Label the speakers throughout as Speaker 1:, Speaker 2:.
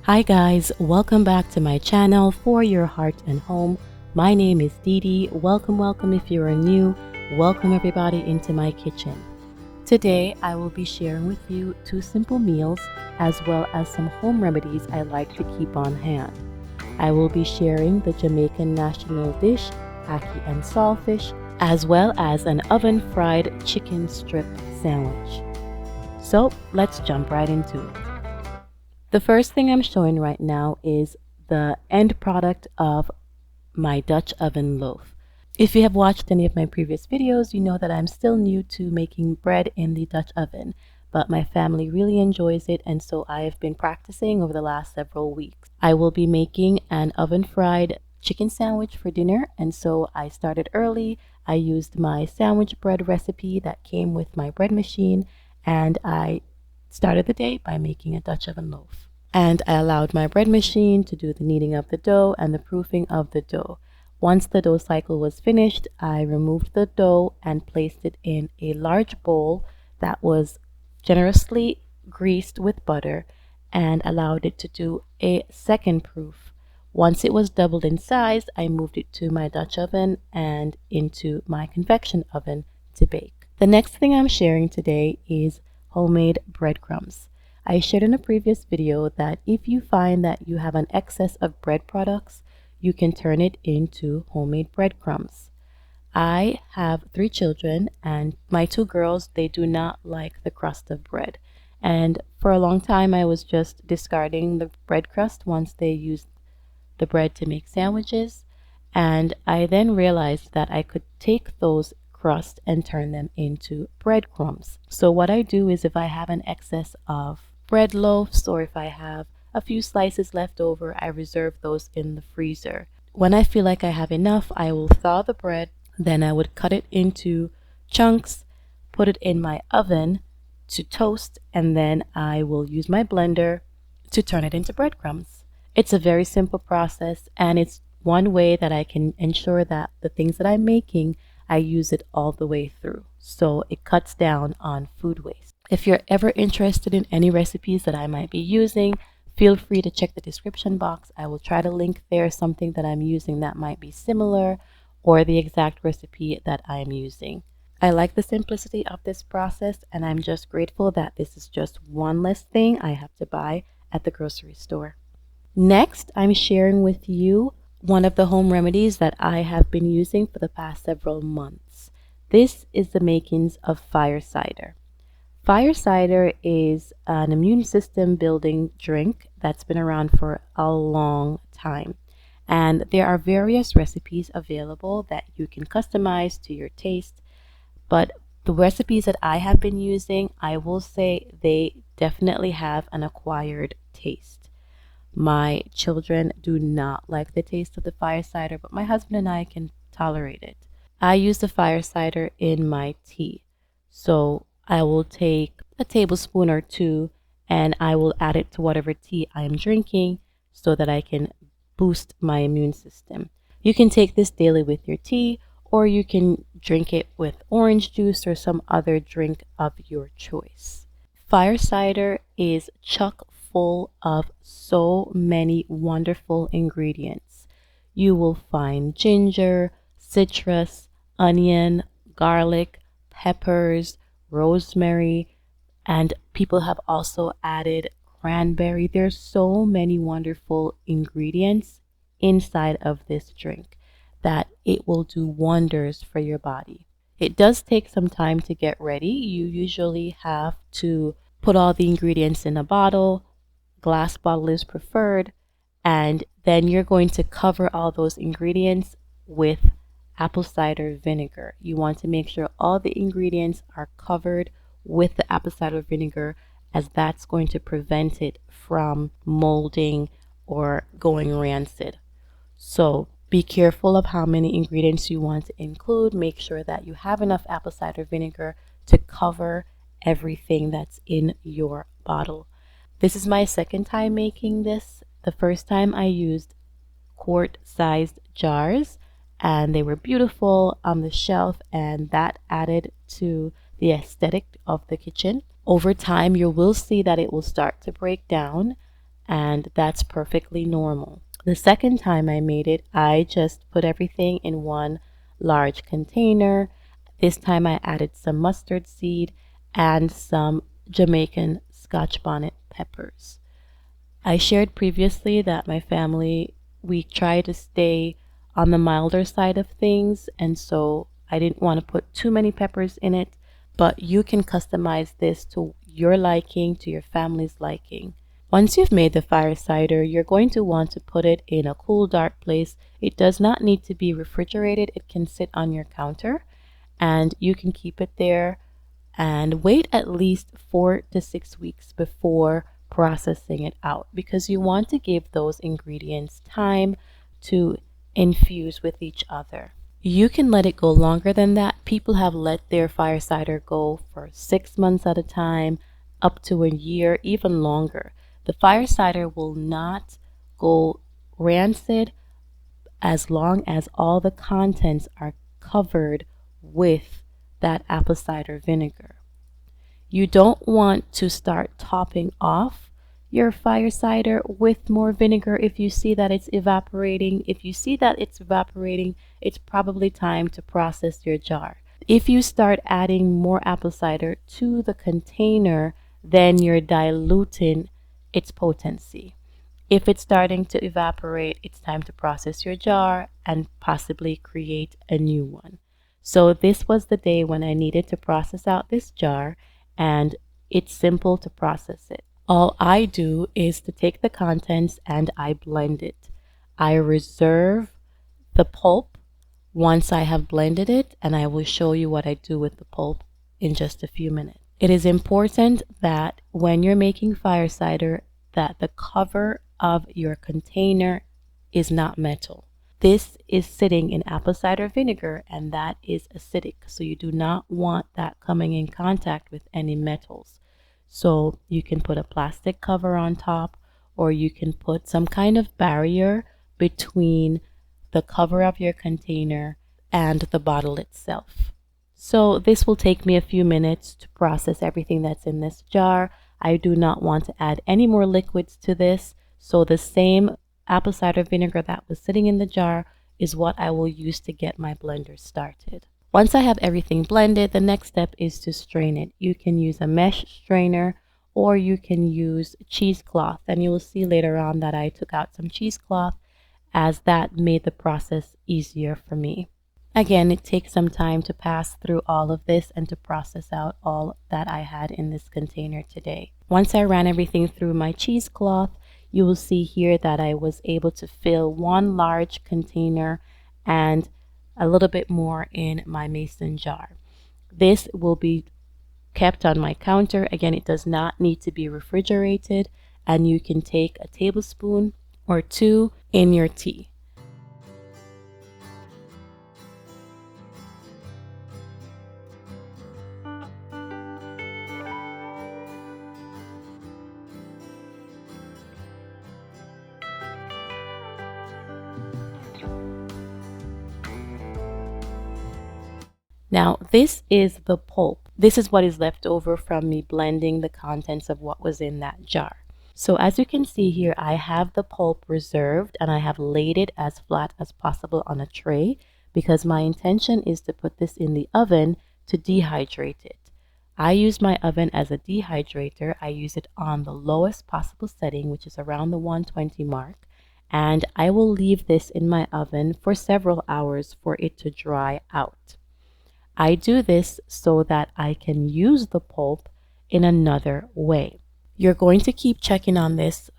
Speaker 1: Hi guys, welcome back to my channel For Your Heart and Home. My name is Dee Dee. Welcome if you are new. Welcome everybody into my kitchen. Today I will be sharing with you 2 simple meals as well as some home remedies I like to keep on hand. I will be sharing the Jamaican National Dish, Ackee and Saltfish, as well as an oven-fried chicken strip sandwich. So let's jump right into it. The first thing I'm showing right now is the end product of my Dutch oven loaf. If you have watched any of my previous videos, you know that I'm still new to making bread in the Dutch oven, but my family really enjoys it, and so I have been practicing over the last several weeks. I will be making an oven-fried chicken sandwich for dinner, and so I started early. I used my sandwich bread recipe that came with my bread machine, and I started the day by making a Dutch oven loaf. And I allowed my bread machine to do the kneading of the dough and the proofing of the dough. Once the dough cycle was finished, I removed the dough and placed it in a large bowl that was generously greased with butter and allowed it to do a second proof. Once it was doubled in size, I moved it to my Dutch oven and into my convection oven to bake. The next thing I'm sharing today is homemade breadcrumbs. I shared in a previous video that if you find that you have an excess of bread products, you can turn it into homemade breadcrumbs. I have 3 children, and my 2 girls, they do not like the crust of bread. And for a long time, I was just discarding the bread crust once they used the bread to make sandwiches. And I then realized that I could take those crust and turn them into breadcrumbs. So what I do is if I have an excess of bread loaves or if I have a few slices left over, I reserve those in the freezer. When I feel like I have enough, I will thaw the bread, then I would cut it into chunks, put it in my oven to toast, and then I will use my blender to turn it into breadcrumbs. It's a very simple process, and it's one way that I can ensure that the things that I'm making, I use it all the way through. So it cuts down on food waste. If you're ever interested in any recipes that I might be using, feel free to check the description box. I will try to link there something that I'm using that might be similar or the exact recipe that I'm using. I like the simplicity of this process, and I'm just grateful that this is just one less thing I have to buy at the grocery store. Next, I'm sharing with you one of the home remedies that I have been using for the past several months. This is the makings of firecider. Firecider is an immune system building drink that's been around for a long time. And there are various recipes available that you can customize to your taste. But the recipes that I have been using, I will say they definitely have an acquired taste. My children do not like the taste of the firecider, but my husband and I can tolerate it. I use the firecider in my tea. So I will take a tablespoon or 2 and I will add it to whatever tea I am drinking so that I can boost my immune system. You can take this daily with your tea, or you can drink it with orange juice or some other drink of your choice. Firecider is chock full of so many wonderful ingredients. You will find ginger, citrus, onion, garlic, peppers, rosemary, and people have also added cranberry. There's so many wonderful ingredients inside of this drink that it will do wonders for your body. It does take some time to get ready. You usually have to put all the ingredients in a bottle. Glass bottle is preferred, and then you're going to cover all those ingredients with apple cider vinegar. You want to make sure all the ingredients are covered with the apple cider vinegar, as that's going to prevent it from molding or going rancid. So be careful of how many ingredients you want to include. Make sure that you have enough apple cider vinegar to cover everything that's in your bottle. This is my second time making this. The first time I used quart-sized jars, and they were beautiful on the shelf, and that added to the aesthetic of the kitchen. Over time, you will see that it will start to break down, and that's perfectly normal. The second time I made it, I just put everything in one large container. This time I added some mustard seed and some Jamaican Scotch bonnet peppers. I shared previously that my family, we try to stay on the milder side of things, and so I didn't want to put too many peppers in it, but you can customize this to your liking, to your family's liking. Once you've made the fire cider, you're going to want to put it in a cool, dark place. It does not need to be refrigerated. It can sit on your counter, and you can keep it there and wait at least 4 to 6 weeks before processing it out, because you want to give those ingredients time to infuse with each other. You can let it go longer than that. People have let their fire cider go for 6 months at a time, up to a year, even longer. The fire cider will not go rancid as long as all the contents are covered with that apple cider vinegar. You don't want to start topping off your fire cider with more vinegar if you see that it's evaporating. If you see that it's evaporating, it's probably time to process your jar. If you start adding more apple cider to the container, then you're diluting its potency. If it's starting to evaporate, it's time to process your jar and possibly create a new one. So this was the day when I needed to process out this jar, and it's simple to process it. All I do is to take the contents and I blend it. I reserve the pulp once I have blended it, and I will show you what I do with the pulp in just a few minutes. It is important that when you're making fire cider, that the cover of your container is not metal. This is sitting in apple cider vinegar, and that is acidic, so you do not want that coming in contact with any metals. So you can put a plastic cover on top, or you can put some kind of barrier between the cover of your container and the bottle itself. So this will take me a few minutes to process everything that's in this jar. I do not want to add any more liquids to this, so the same apple cider vinegar that was sitting in the jar is what I will use to get my blender started. Once I have everything blended, the next step is to strain it. You can use a mesh strainer, or you can use cheesecloth, and you will see later on that I took out some cheesecloth, as that made the process easier for me. Again, it takes some time to pass through all of this and to process out all that I had in this container today. Once I ran everything through my cheesecloth, you will see here that I was able to fill one large container and a little bit more in my mason jar. This will be kept on my counter. Again, it does not need to be refrigerated, and you can take a tablespoon or two in your tea. Now, this is the pulp. This is what is left over from me blending the contents of what was in that jar. So as you can see here, I have the pulp reserved, and I have laid it as flat as possible on a tray, because my intention is to put this in the oven to dehydrate it. I use my oven as a dehydrator. I use it on the lowest possible setting, which is around the 120 mark, and I will leave this in my oven for several hours for it to dry out. I do this so that I can use the pulp in another way. You're going to keep checking on this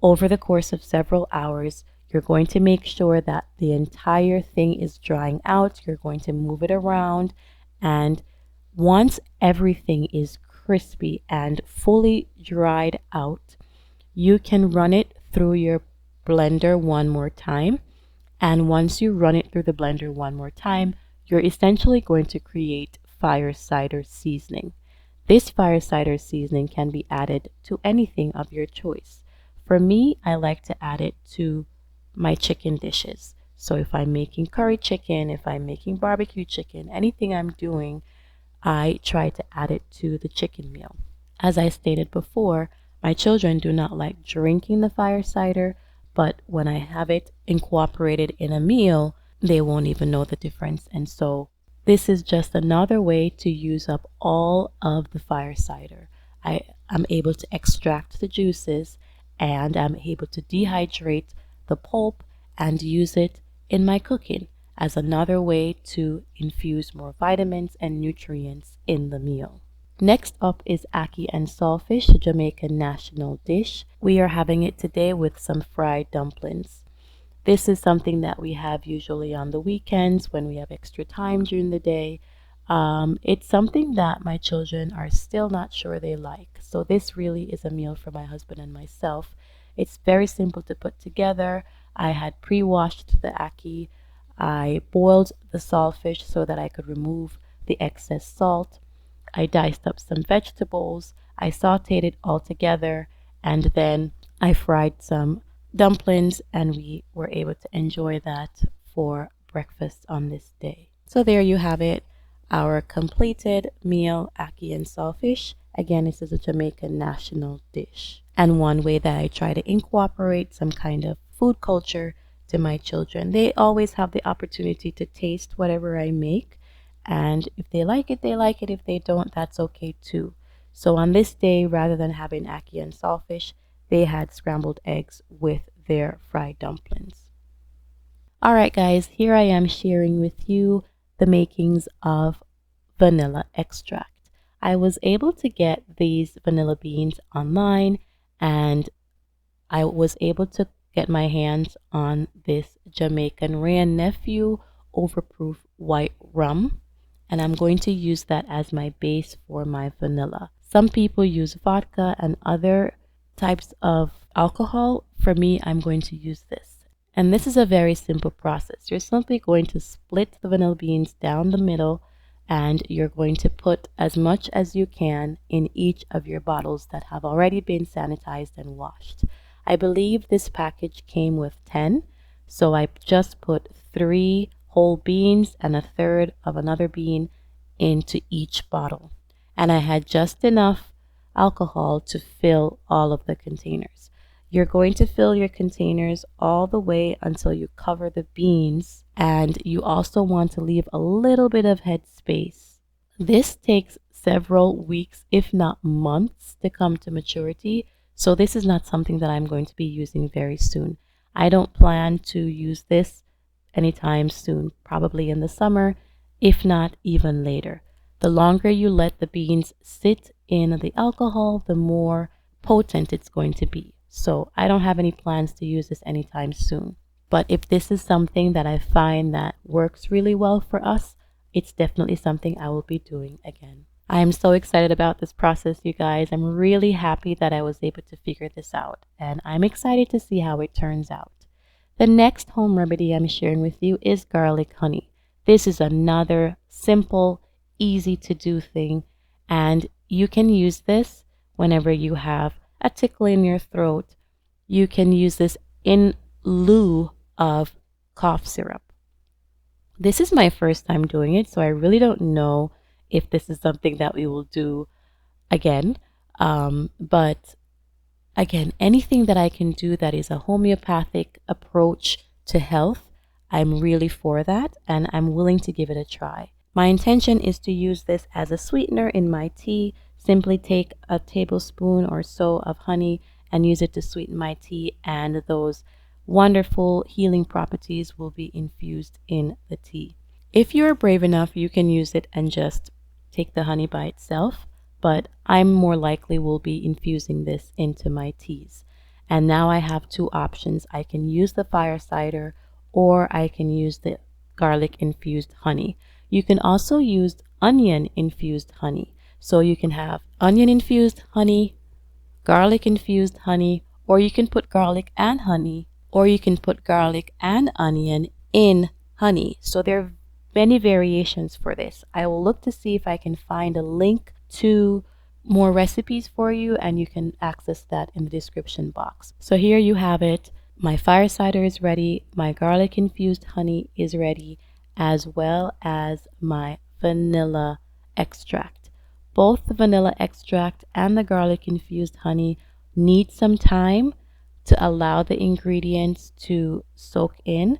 Speaker 1: over the course of several hours. You're going to make sure that the entire thing is drying out. You're going to move it around, and once everything is crispy and fully dried out, you can run it through your blender one more time. And once you run it through the blender one more time, you're essentially going to create fire cider seasoning. This fire cider seasoning can be added to anything of your choice. For me, I like to add it to my chicken dishes. So if I'm making curry chicken, if I'm making barbecue chicken, anything I'm doing, I try to add it to the chicken meal. As I stated before, My children do not like drinking the fire cider, but when I have it incorporated in a meal, they won't even know the difference. And so this is just another way to use up all of the fire cider. I'm able to extract the juices and I'm able to dehydrate the pulp and use it in my cooking as another way to infuse more vitamins and nutrients in the meal. Next up is ackee and saltfish, the Jamaican National Dish. We are having it today with some fried dumplings. This is something that we have usually on the weekends when we have extra time during the day. It's something that my children are still not sure they like. So this really is a meal for my husband and myself. It's very simple to put together. I had pre-washed the ackee. I boiled the saltfish so that I could remove the excess salt. I diced up some vegetables. I sauteed it all together, and then I fried some dumplings, and we were able to enjoy that for breakfast on this day. So there you have it, our completed meal, ackee and saltfish. Again, this is a Jamaican national dish, and one way that I try to incorporate some kind of food culture to my children. They always have the opportunity to taste whatever I make, and if they like it, they like it. If they don't, that's okay too. So on this day, rather than having ackee and saltfish, they had scrambled eggs with their fried dumplings. All right, guys, here I am sharing with you the makings of vanilla extract. I was able to get these vanilla beans online, and I was able to get my hands on this Jamaican Rare Nephew overproof white rum, and I'm going to use that as my base for my vanilla. Some people use vodka and other types of alcohol. For me, I'm going to use this. And this is a very simple process. You're simply going to split the vanilla beans down the middle, and you're going to put as much as you can in each of your bottles that have already been sanitized and washed. I believe this package came with 10, so I just put 3 whole beans and a third of another bean into each bottle. And I had just enough alcohol to fill all of the containers. You're going to fill your containers all the way until you cover the beans, and you also want to leave a little bit of head space. This takes several weeks, if not months, to come to maturity, so this is not something that I'm going to be using very soon. I don't plan to use this anytime soon, probably in the summer, if not even later. The longer you let the beans sit in the alcohol, the more potent it's going to be. So I don't have any plans to use this anytime soon. But if this is something that I find that works really well for us, it's definitely something I will be doing again. I am so excited about this process, you guys. I'm really happy that I was able to figure this out, and I'm excited to see how it turns out. The next home remedy I'm sharing with you is garlic honey. This is another simple, easy to do thing, and you can use this whenever you have a tickle in your throat. You can use this in lieu of cough syrup. This is my first time doing it, so I really don't know if this is something that we will do again. But again, anything that I can do that is a homeopathic approach to health, I'm really for that, and I'm willing to give it a try. My intention is to use this as a sweetener in my tea. Simply take a tablespoon or so of honey and use it to sweeten my tea, and those wonderful healing properties will be infused in the tea. If you're brave enough, you can use it and just take the honey by itself, but I'm more likely will be infusing this into my teas. And now I have 2 options. I can use the firecider, or I can use the garlic infused honey. You can also use onion infused honey. So you can have onion infused honey, garlic infused honey, or you can put garlic and honey, or you can put garlic and onion in honey. So there are many variations for this. I will look to see if I can find a link to more recipes for you, and you can access that in the description box. So here you have it. My firecider is ready. My garlic infused honey is ready, as well as my vanilla extract. Both the vanilla extract and the garlic infused honey need some time to allow the ingredients to soak in.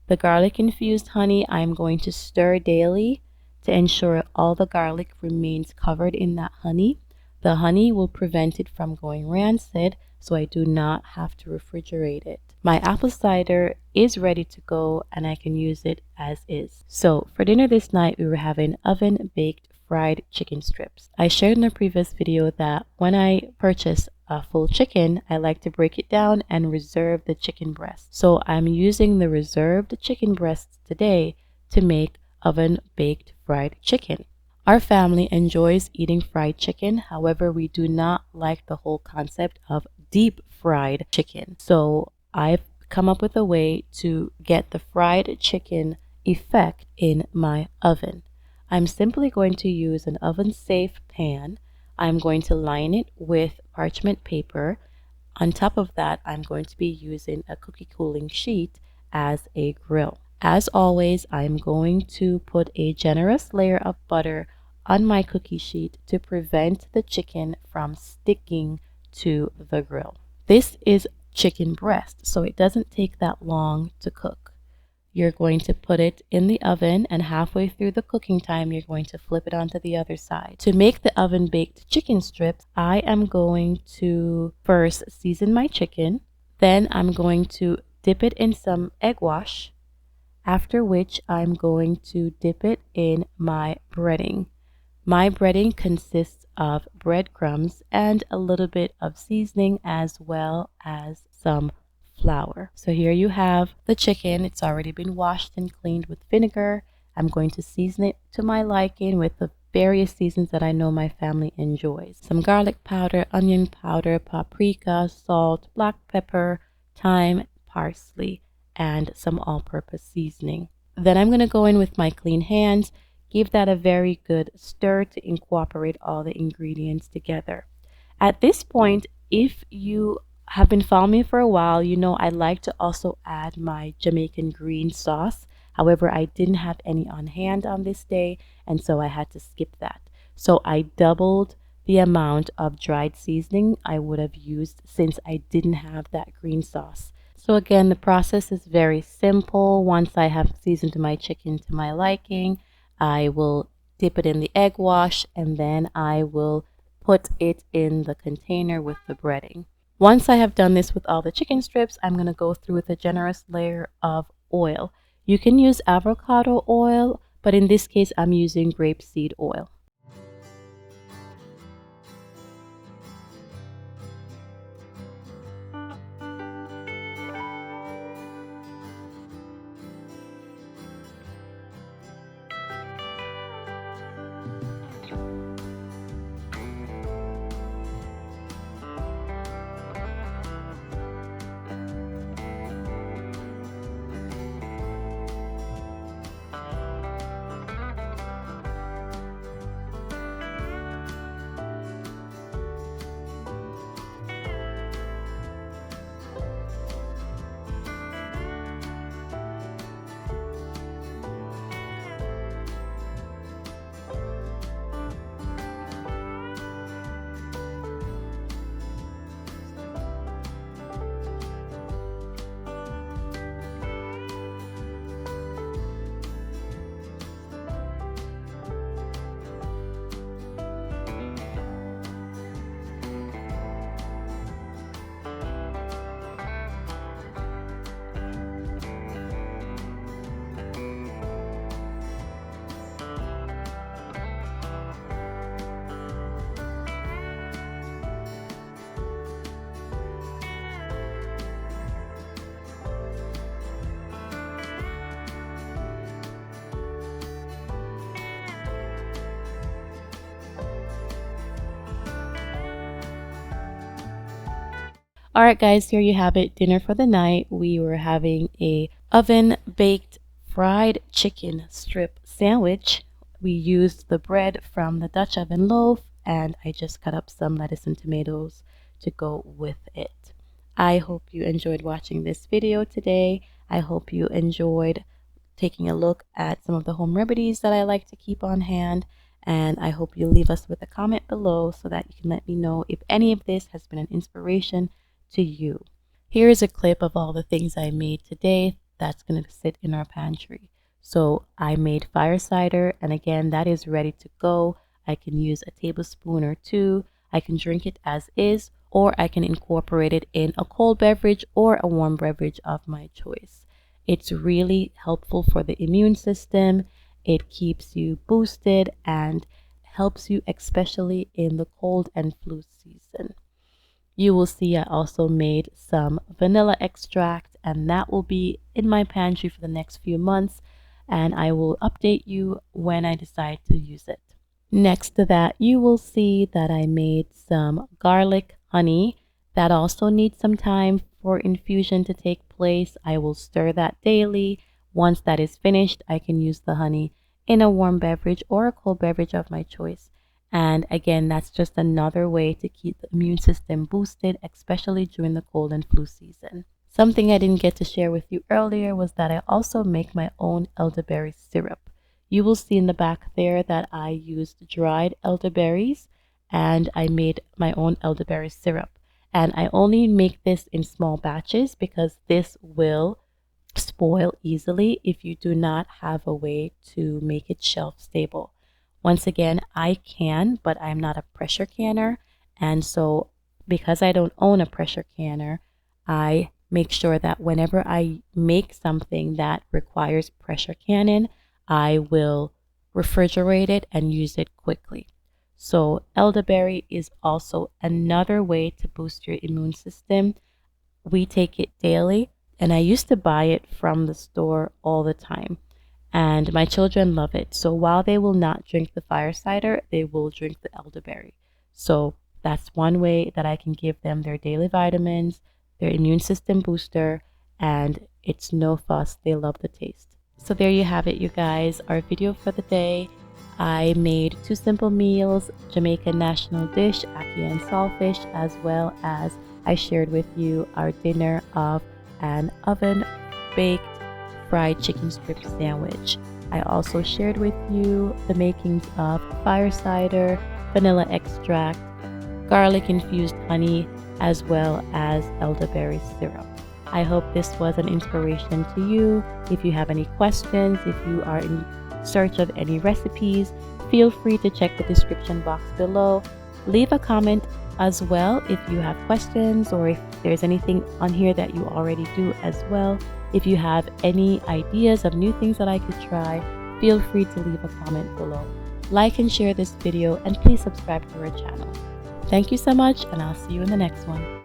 Speaker 1: The garlic infused honey I'm going to stir daily to ensure all the garlic remains covered in that honey. The honey will prevent it from going rancid, so I do not have to refrigerate it. My apple cider is ready to go and I can use it as is. So for dinner this night, we were having oven baked fried chicken strips. I shared in a previous video that when I purchase a full chicken, I like to break it down and reserve the chicken breast. So I'm using the reserved chicken breasts today to make oven baked fried chicken. Our family enjoys eating fried chicken. However, we do not like the whole concept of deep fried chicken. So I've come up with a way to get the fried chicken effect in my oven. I'm simply going to use an oven safe pan. I'm going to line it with parchment paper. On top of that, I'm going to be using a cookie cooling sheet as a grill. As always, I'm going to put a generous layer of butter on my cookie sheet to prevent the chicken from sticking to the grill. This is chicken breast, so it doesn't take that long to cook. You're going to put it in the oven, and halfway through the cooking time, you're going to flip it onto the other side. To make the oven baked chicken strips, I am going to first season my chicken. Then I'm going to dip it in some egg wash, after which I'm going to dip it in my breading. My breading consists of breadcrumbs and a little bit of seasoning as well as some flour. So here you have the chicken. It's already been washed and cleaned with vinegar. I'm going to season it to my liking with the various seasons that I know my family enjoys. Some garlic powder, onion powder, paprika, salt, black pepper, thyme, parsley, and some all-purpose seasoning. Then I'm going to go in with my clean hands, give that a very good stir to incorporate all the ingredients together. At this point, if you have been following me for a while, you know I like to also add my Jamaican green sauce. However, I didn't have any on hand on this day, and so I had to skip that. So I doubled the amount of dried seasoning I would have used since I didn't have that green sauce. So again, the process is very simple. Once I have seasoned my chicken to my liking, I will dip it in the egg wash, and then I will put it in the container with the breading. Once I have done this with all the chicken strips, I'm going to go through with a generous layer of oil. You can use avocado oil, but in this case, I'm using grapeseed oil. All right, guys, here you have it. Dinner for the night. We were having a oven baked fried chicken strip sandwich. We used the bread from the Dutchoven loaf, and I just cut up some lettuce and tomatoes to go with it. I hope you enjoyed watching this video today. I hope you enjoyed taking a look at some of the home remedies that I like to keep on hand. And I hope you'll leave us with a comment below so that you can let me know if any of this has been an inspiration to you. Here is a clip of all the things I made today that's going to sit in our pantry. So I made firecider, and again, that is ready to go. I can use a tablespoon or two. I can drink it as is, or I can incorporate it in a cold beverage or a warm beverage of my choice. It's really helpful for the immune system. It keeps you boosted and helps you especially in the cold and flu season. You will see I also made some vanilla extract, and that will be in my pantry for the next few months, and I will update you when I decide to use it. Next to that, you will see that I made some garlic honey. That also needs some time for infusion to take place. I will stir that daily. Once that is finished, I can use the honey in a warm beverage or a cold beverage of my choice. And again, that's just another way to keep the immune system boosted, especially during the cold and flu season. Something I didn't get to share with you earlier was that I also make my own elderberry syrup. You will see in the back there that I used dried elderberries and I made my own elderberry syrup. And I only make this in small batches because this will spoil easily if you do not have a way to make it shelf stable. Once again, I can, but I'm not a pressure canner. And so because I don't own a pressure canner, I make sure that whenever I make something that requires pressure canning, I will refrigerate it and use it quickly. So elderberry is also another way to boost your immune system. We take it daily, and I used to buy it from the store all the time. And my children love it. So while they will not drink the firecider, they will drink the elderberry. So that's one way that I can give them their daily vitamins, their immune system booster, and it's no fuss. They love the taste. So there you have it, you guys, our video for the day. I made 2 simple meals, Jamaican National Dish, Ackee and Saltfish, as well as I shared with you our dinner of an oven-baked fried chicken strip sandwich. I also shared with you the makings of firecider, vanilla extract, garlic infused honey, as well as elderberry syrup. I hope this was an inspiration to you. If you have any questions, if you are in search of any recipes, feel free to check the description box below. Leave a comment as well if you have questions or if there's anything on here that you already do as well. If you have any ideas of new things that I could try, feel free to leave a comment below. Like and share this video, and please subscribe to our channel. Thank you so much, and I'll see you in the next one.